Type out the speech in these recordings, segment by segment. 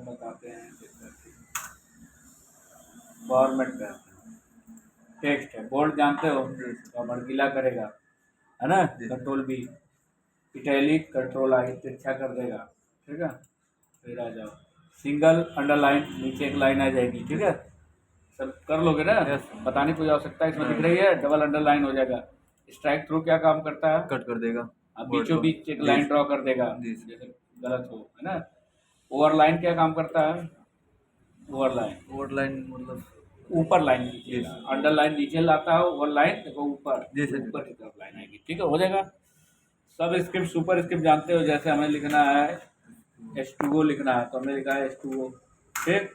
बताते हैं फॉर्मेट पे आते हैं। टेक्स्ट है, बोल्ड जानते हो तो भड़कीला करेगा, है ना, control B, italic control I तिरछा कर देगा, ठीक है। फिर आ जाओ सिंगल अंडरलाइन, नीचे एक लाइन आ जाएगी, ठीक है। सब कर लोगे ना, बताने की कोई आवश्यकता इसमें दिख रही है, डबल अंडरलाइन हो जाएगा। स्ट्राइक थ्रू क्या काम करता है, कट कर देगा, अब बीचों बीच एक लाइन ड्रॉ कर देगा जैसे गलत हो, है ना। ओवरलाइन क्या काम करता है, ओवरलाइन मतलब ऊपर लाइन कीजिएगा, अंडरलाइन नीचे लाता है, ओवरलाइन देखो ऊपर, ऊपर की तरफ लाइन आएगी, ठीक है, हो जाएगा। सब स्क्रिप्ट सुपर स्क्रिप्ट जानते हो, जैसे हमें लिखना है H2O लिखना है तो हमने लिखा है H2O, ठीक।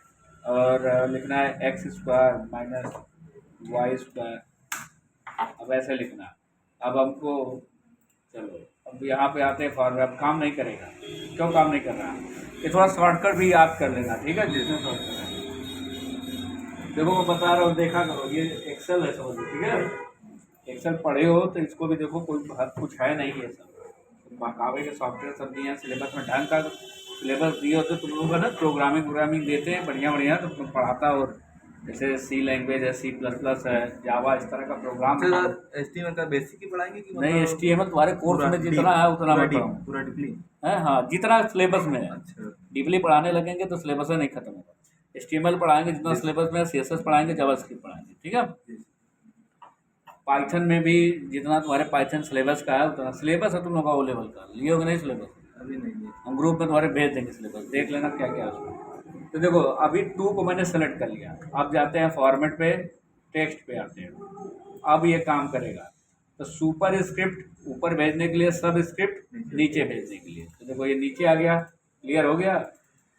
और लिखना है x square minus y square, अब ऐसे लिखना है। अब हमको चलो अब यहाँ पे आते हैं फॉर्मूला, अब काम नहीं करेगा, क्यों काम नहीं कर रहा है, ये थोड़ा शॉर्टकट भी याद कर लेना, ठीक है। जिसमें शॉर्टकट है देखो मैं बता रहा हूँ, देखा करो, ये एक्सेल है समझो, ठीक है। एक्सेल पढ़े हो तो इसको भी देखो, कोई बहुत कुछ है नहीं है, सब बाकावे के सॉफ्टवेयर सब दिए हैं, सिलेबस में ढंग का सिलेबस दिए होते तुम लोग, है ना, प्रोग्रामिंग वोग्रामिंग देते हैं बढ़िया बढ़िया, तो तुम पढ़ाता, और जैसे सी लैंग्वेज है, C++ है, जावा, इस तरह का प्रोग्राम। HTML का बेसिक ही पढ़ाएंगे कि नहीं, HTML तुम्हारे कोर्स में जितना है उतना मैं पढ़ाऊँ, पूरा डीपली है, हाँ, जितना सिलेबस में है। अच्छा डीपली पढ़ाने लगेंगे तो सिलेबस नहीं खत्म होगा। HTML पढ़ाएंगे जितना सिलेबस में, CSS पढ़ाएंगे, जावास्क्रिप्ट पढ़ाएंगे, ठीक है। पाइथन में भी जितना तुम्हारे पाइथन सिलेबस का है उतना सिलेबस है तुम लोग का, वो लेवल का लिए होगे नहीं सिलेबस, अभी नहीं है। हम ग्रुप में तुम्हारे भेज देंगे सिलेबस, देख लेना क्या क्या है उसमें। तो देखो अभी 2 को मैंने सेलेक्ट कर लिया, अब जाते हैं फॉर्मेट पे, टेक्स्ट पे आते हैं। अब ये काम करेगा तो सुपर स्क्रिप्ट ऊपर भेजने के लिए, सब स्क्रिप्ट नीचे भेजने के लिए, तो देखो ये नीचे आ गया, क्लियर हो गया।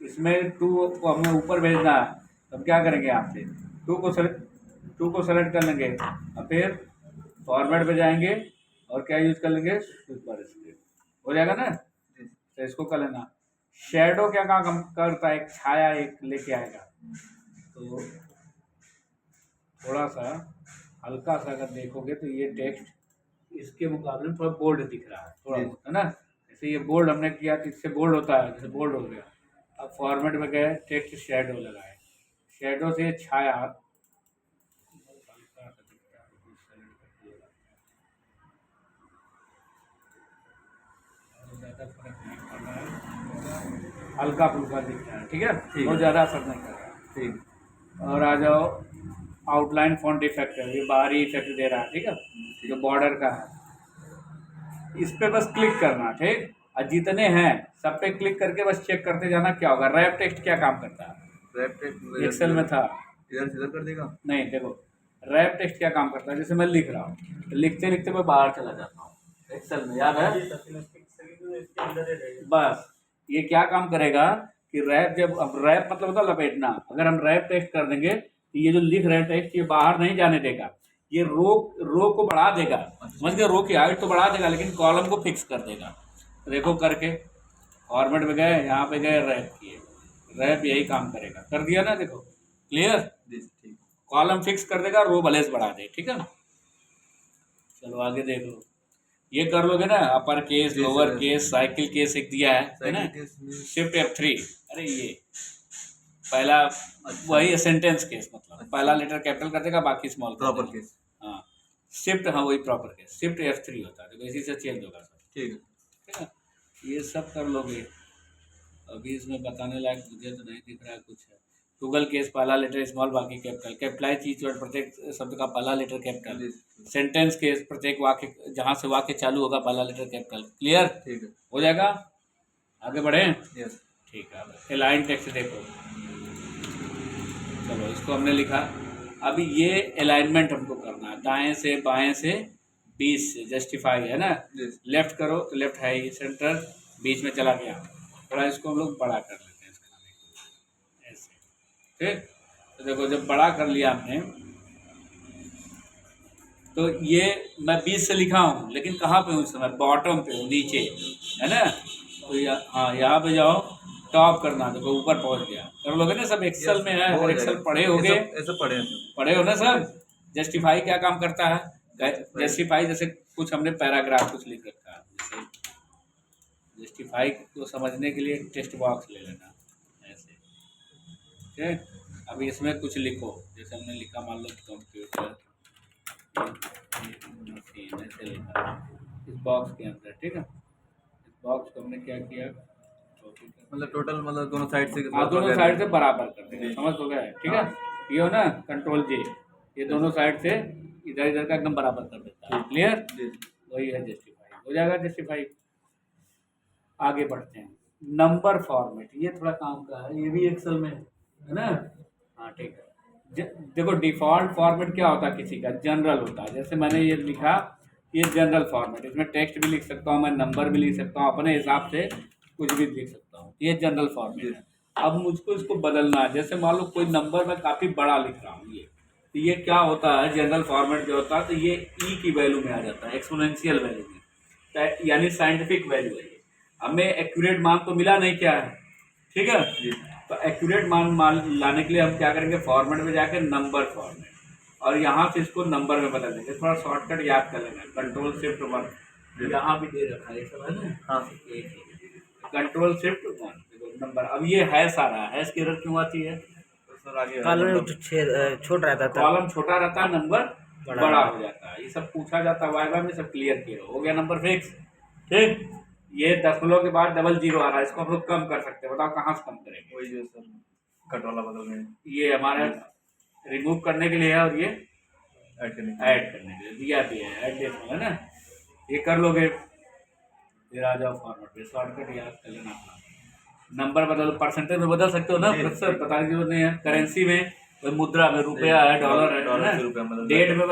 इसमें 2 को हमें ऊपर भेजना है, तब क्या करेंगे, यहाँ से 2 को सेलेक्ट कर लेंगे, और फिर फॉर्मेट पे जाएंगे और क्या यूज कर लेंगे, सुपर स्क्रिप्ट, हो जाएगा ना। तो इसको कर लेना। शेडो क्या काम करता है, एक छाया एक लेके आएगा, तो थोड़ा सा हल्का सा अगर देखोगे तो ये टेक्स्ट इसके मुकाबले में थोड़ा बोल्ड दिख रहा है, थोड़ा बहुत, है ना। जैसे ये बोल्ड हमने किया तो इससे बोल्ड होता है, जैसे बोल्ड हो गया। अब फॉर्मेट में गए, टेक्स्ट शेडो लगाए, शेडो से छाया हल्का फुल्का दिख रहा है, ठीक है, बहुत ज़्यादा असर नहीं कर रहा है, ठीक। और आ जाओ आउटलाइन फॉन्ट इफेक्ट है, ये बाहरी इफेक्ट दे रहा है, ठीक है, जो बॉर्डर का है, इस पे बस क्लिक करना, ठीक। और जितने हैं सब पे क्लिक करके बस चेक करते जाना क्या होगा। रैप टेक्स्ट क्या काम करता है, रैप टेक्स्ट एक्सेल में था, इधर से इधर कर देगा। नहीं देखो रैप टेक्स्ट क्या काम करता है, जैसे मैं लिख रहा हूँ, तो लिखते लिखते मैं बाहर चला जाता हूँ एक्सेल में, याद है। बस ये क्या काम करेगा कि रैप, जब अब रैप मतलब होता है लपेटना, अगर हम रैप टेक्स्ट कर देंगे तो ये जो लिख रहे हैं टेक्स्ट ये बाहर नहीं जाने देगा, ये रो को बढ़ा देगा, समझ गए, रो की हाइट तो बढ़ा देगा लेकिन कॉलम को फिक्स कर देगा। देखो करके फॉर्मेट में गए, यहाँ पे गए, रैप किए, रैप यही काम करेगा, कर दिया ना, देखो क्लियर, कॉलम फिक्स कर देगा, रो भले से बढ़ा दे, ठीक है। चलो आगे देख लो, ये कर लोगे ना, upper case, lower case, cycle case एक दिया है ना, शिफ्ट F3, अरे ये पहला वही सेंटेंस केस, मतलब पहला लेटर कैपिटल कर देगा, बाकी स्मॉल प्रॉपर केस, हाँ शिफ्ट, हाँ वही प्रॉपर केस, शिफ्ट F3 होता है, देखो इसी से चेंज होगा सब, ठीक है, ये सब कर लोगे। अभी इसमें बताने लायक मुझे तो नहीं दिख रहा है कुछ है। गूगल केस पहला लेटर स्मॉल बाकी कैपिटल, कैपिटलाइज चीज वर्ड प्रत्येक शब्द का पहला लेटर कैपिटल, सेंटेंस केस प्रत्येक वाक्य जहाँ से वाक्य चालू होगा पहला लेटर कैपिटल, क्लियर, ठीक है, हो जाएगा। आगे बढ़े, यस, ठीक है। एलाइन टेक्स्ट देखो, चलो इसको हमने लिखा, अभी ये अलाइनमेंट हमको करना है, दाएं से बाएं से 20 से, जस्टिफाई है ना, लेफ्ट करो तो लेफ्ट है ही, सेंटर बीच में चला गया, थोड़ा इसको हम लोग बड़ा कर लेते हैं इस खाने को ऐसे, ठीक। तो देखो जब बड़ा कर लिया हमने, तो ये मैं 20 से लिखा हूँ लेकिन कहाँ पे हूँ इस समय, बॉटम पे हूँ, नीचे, है ना। तो हाँ यहाँ पे जाओ, टॉप करना, देखो ऊपर पहुँच गया, कर लोगे ना, सब एक्सेल में है, एक्सेल पढ़े होगे, ऐसे पढ़े हो ना सब। जस्टिफाई क्या काम करता है, जस्टिफाई जैसे कुछ हमने पैराग्राफ कुछ लिख रखा है, जैसे जस्टिफाई को समझने के लिए टेक्स्ट बॉक्स ले लेना ऐसे, ओके। अभी इसमें कुछ लिखो, जैसे हमने लिखा मान लो कंप्यूटर मशीन, ऐसे लिखा इस बॉक्स के अंदर, ठीक है। इस बॉक्स को हमने क्या किया, मतलब टोटल मतलब दोनों साइड से हाँ दोनों साइड से बराबर कर देंगे, समझ हो गया है, ठीक है। ये हो ना कंट्रोल जे, ये दोनों साइड से इधर इधर का एकदम बराबर कर देता है, क्लियर। जी। वही है जस्टिफाई, हो जाएगा जस्टिफाई। आगे बढ़ते हैं, नंबर फॉर्मेट, ये थोड़ा काम का है, ये भी एक्सेल में है ना। हाँ ठीक है। देखो डिफ़ॉल्ट फॉर्मेट क्या होता है, किसी का जनरल होता है, जैसे मैंने ये लिखा, ये जनरल फॉर्मेट, इसमें टेक्स्ट भी लिख सकता हूँ मैं, नंबर भी लिख सकता हूँ, अपने हिसाब से कुछ भी लिख सकता हूँ, ये जनरल फॉर्मेट है। अब मुझको इसको बदलना है, जैसे मान लो कोई नंबर मैं काफ़ी बड़ा लिख रहा हूँ, ये तो ये क्या होता है, जनरल फॉर्मेट जो होता है तो ये ई की वैल्यू में आ जाता है, एक्सपोनेंशियल वैल्यू में, यानी साइंटिफिक वैल्यू है ये। हमें एक्यूरेट मान तो मिला नहीं क्या है, ठीक है। तो एक्यूरेट मान लाने के लिए हम क्या करेंगे, फॉर्मेट में जाकर नंबर फॉर्मेट, और यहाँ से इसको नंबर में बदल देंगे। थोड़ा शॉर्टकट याद कर लेना, कंट्रोल शिफ्ट 1, यहाँ भी दे रखा है सब है ना। हाँ कंट्रोल शिफ्ट 1, देखो नंबर। अब ये हैश आ रहा है, हैश की एरर क्यों आती है, तो सर आगे कॉलम छोट रहता था, कॉलम छोटा रहता है, नंबर बड़ा हो जाता है, ये सब पूछा जाता है वाइवा में, सब क्लियर किया हो गया। नंबर फिक्स, ठीक। ये दशमलव के बाद डबल जीरो आ रहा है, इसको हम लोग कम कर सकते हैं, बताओ कहाँ से कम करेंगे। वही जो सर कट वाला बदल में ये हमारा रिमूव करने के लिए है, और ये ऐड करने ऐड करने के लिए दिया भी है, ऐड डेसिमल है ना, ये कर लोगे। फिर आ जाओ फॉर्मेट पे, शॉर्टकट याद कर लेना अपना। नंबर बदल, परसेंटेज में बदल सकते हो ना, प्रतिशत बताने की जरूरत नहीं है। करेंसी में, मुद्रा में, रुपया है, डॉलर है डॉलर से ना, रुपया मतलब डेट में